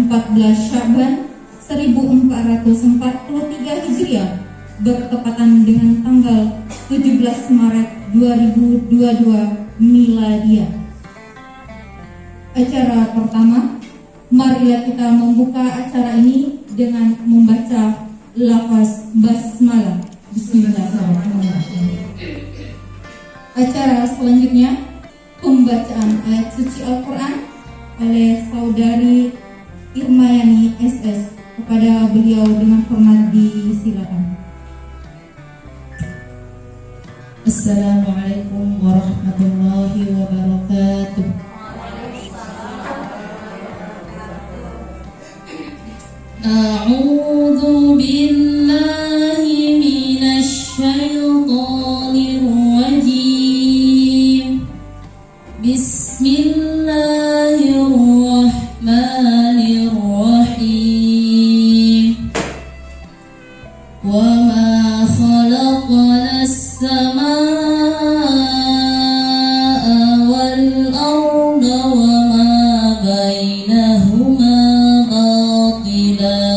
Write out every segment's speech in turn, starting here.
14 Sya'ban 1443 Hijriah bertepatan dengan tanggal 17 Maret 2022 Miladiah. Acara pertama, marilah kita membuka acara ini dengan membaca lafaz basmalah. Bismillahirrahmanirrahim. Acara selanjutnya, pembacaan ayat suci Al-Quran oleh Saudari Irmayani SS. Kepada beliau dengan hormat disilakan. Assalamualaikum warahmatullahi wabarakatuh. A'udzu billahi minasy syaithanir rajim. Bismillahirrahmanirrahim. Wa ma khalaqna as-samaa'a wal arda wa ma bainahuma batila.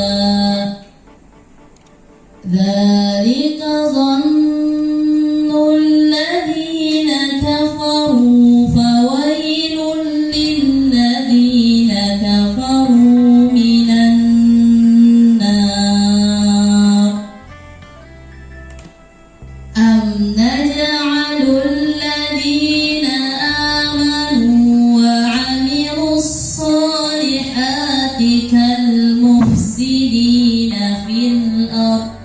Dzalika dhannul ladzina kafaru fawailul lil ladzina kafaru minan nar. Am naj'alul ladzina amanu wa 'amilus solihati kal mufsidina fil ardh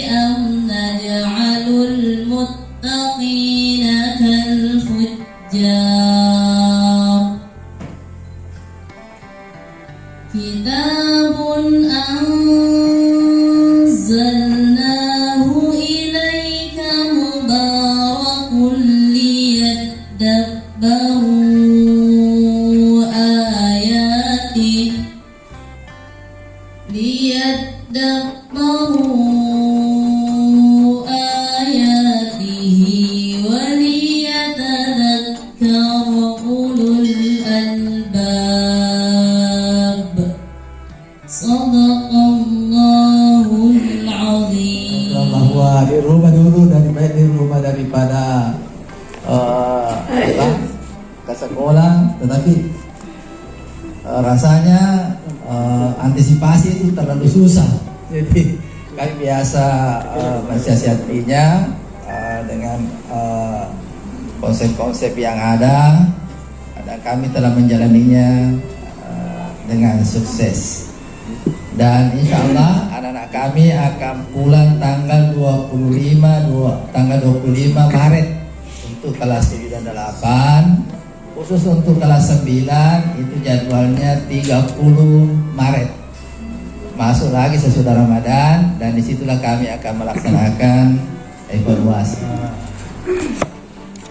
am naj'alul muttaqina kal fujjar. Kitabun anzalnahu ilaika mubarakun liyadabbaru ayatihi wa liyatadhakkara ulul albab. Shadaqallahul azim. Bahwa di rumah dulu daripada ke sekolah, tetapi rasanya antisipasi itu terlalu susah. Jadi kami biasa mensiasatinya dengan konsep-konsep yang ada, dan kami telah menjalaninya dengan sukses. Dan insya Allah anak-anak kami akan pulang tanggal 25 Maret untuk kelas 9 dan 8. Khusus untuk kelas 9 itu jadwalnya 30 Maret. Masuk lagi sesudah Ramadan, dan disitulah kami akan melaksanakan evaluasi.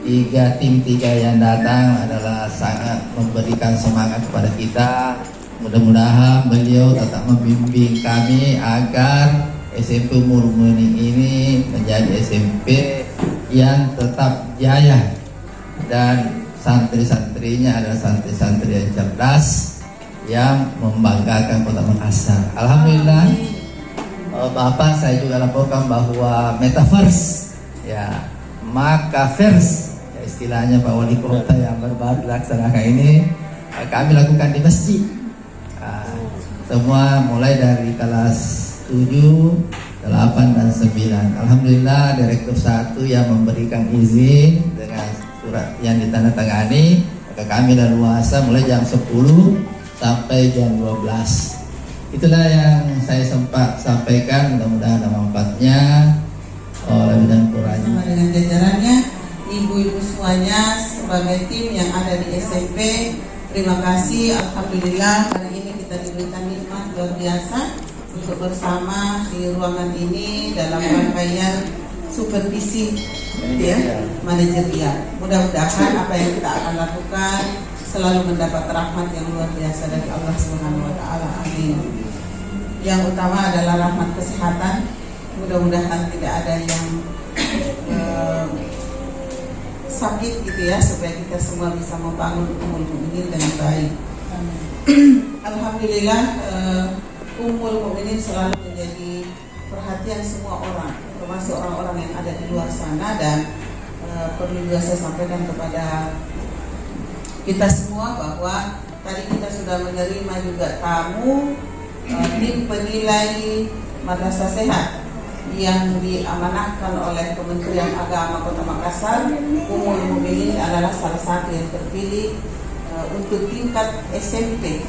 Tim 3 yang datang adalah sangat memberikan semangat kepada kita. Mudah-mudahan beliau tetap membimbing kami agar SMP Murmuni ini menjadi SMP yang tetap jaya, dan santri-santrinya adalah santri-santri yang cerdas, yang membanggakan Kota Makassar. Alhamdulillah, Bapak saya juga laporkan bahwa metaverse, ya makaverse, ya istilahnya Pak Wali Kota yang baru dilaksanakan ini, kami lakukan di masjid. Semua mulai dari kelas 7, 8, dan 9. Alhamdulillah Direktur 1 yang memberikan izin dengan surat yang ditandatangani, maka kami leluasa mulai jam 10 sampai jam 12. Itulah yang saya sempat sampaikan, mudah-mudahan ada manfaatnya. Lebih dan kurangnya sama dengan jajarannya, ibu-ibu semuanya sebagai tim yang ada di SMP, terima kasih. Alhamdulillah hari ini kita diberikan nikmat luar biasa untuk bersama di ruangan ini dalam rangkaian supervisi manajerial. Mudah-mudahan apa yang kita akan lakukan selalu mendapat rahmat yang luar biasa dari Allah Subhanahu wa taala. Amin. Yang utama adalah rahmat kesehatan. Mudah-mudahan tidak ada yang sakit gitu ya, supaya kita semua bisa membangun Ummul Mukminin dengan baik. Alhamdulillah, Ummul Mukminin selalu menjadi perhatian semua orang, termasuk orang-orang yang ada di luar sana. Dan perlu juga saya sampaikan kepada kita semua bahwa tadi kita sudah menerima juga tamu tim penilai Madrasah Sehat yang diamanahkan oleh Kementerian Agama Kota Makassar. Ummul Mukminin adalah salah satu yang terpilih untuk tingkat SMP,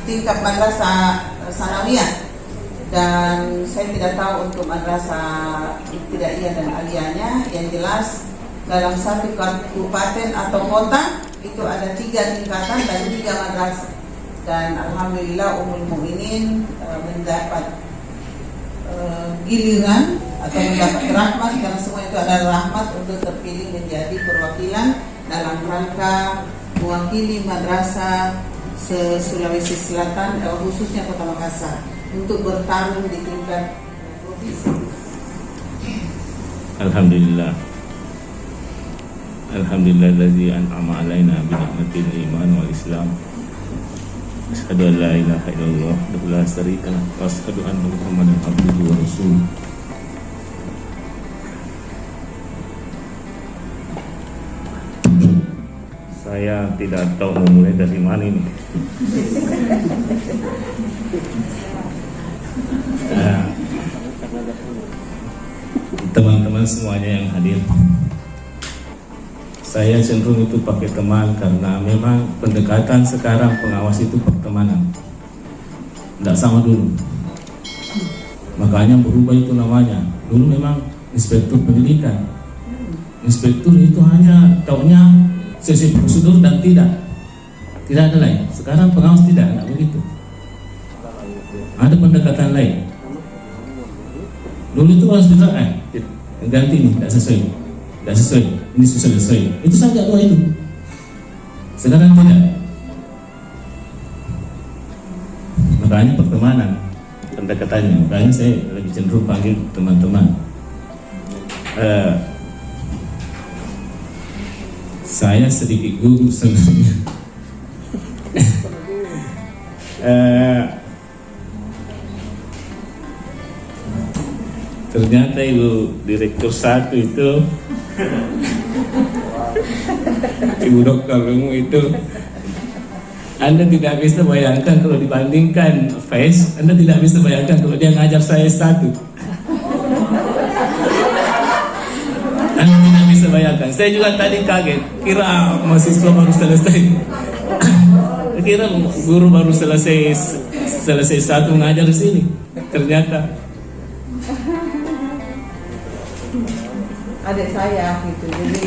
tingkat madrasah sanawiyah. Dan saya tidak tahu untuk madrasah ibtidaiyah dan aliyahnya. Yang jelas dalam satu kabupaten atau kota itu ada 3 tingkatan dan 3 madrasah. Dan alhamdulillah Ummul Mukminin mendapat giliran atau mendapat rahmat, karena semua itu adalah rahmat untuk terpilih menjadi perwakilan dalam rangka mewakili madrasah Sulawesi Selatan, khususnya Kota Makassar, untuk bertarung di tingkat provinsi. Alhamdulillah. Alhamdulillazi an'ama alaina bi ni'matil iman wal islam. Asyhadu an la ilaha illallah wa la syarika lah wa asyhadu anna Muhammadan abduhu wa rasuluh. Saya tidak tahu memulai dari mana ini. Teman-teman semuanya yang hadir, saya cenderung itu pakai teman karena memang pendekatan sekarang pengawas itu pertemanan, tidak sama dulu. Makanya berubah itu namanya. Dulu memang inspektur pendidikan, inspektur itu hanya taunya sesi prosedur dan tidak ada lain. Sekarang pengawas tidak begitu. Ada pendekatan lain. Dulu itu harus bisa ganti ini, tidak sesuai, ini sesuai. Itu saja doa itu. Sekarang tidak. Makanya pertemanan, pendekatannya. Makanya saya lebih cenderung panggil teman-teman. Saya sedikit gugup sebenarnya. Ternyata Ibu Direktur 1 itu, Ibu Dokter Lungu itu, Anda tidak bisa bayangkan kalau dibandingkan Faiz, Anda tidak bisa bayangkan kalau dia ngajar saya 1. Anda tidak bisa bayangkan. Saya juga tadi kaget, kira mahasiswa baru selesai. Kira guru baru selesai 1 ngajar di sini. Ternyata adik saya gitu. Jadi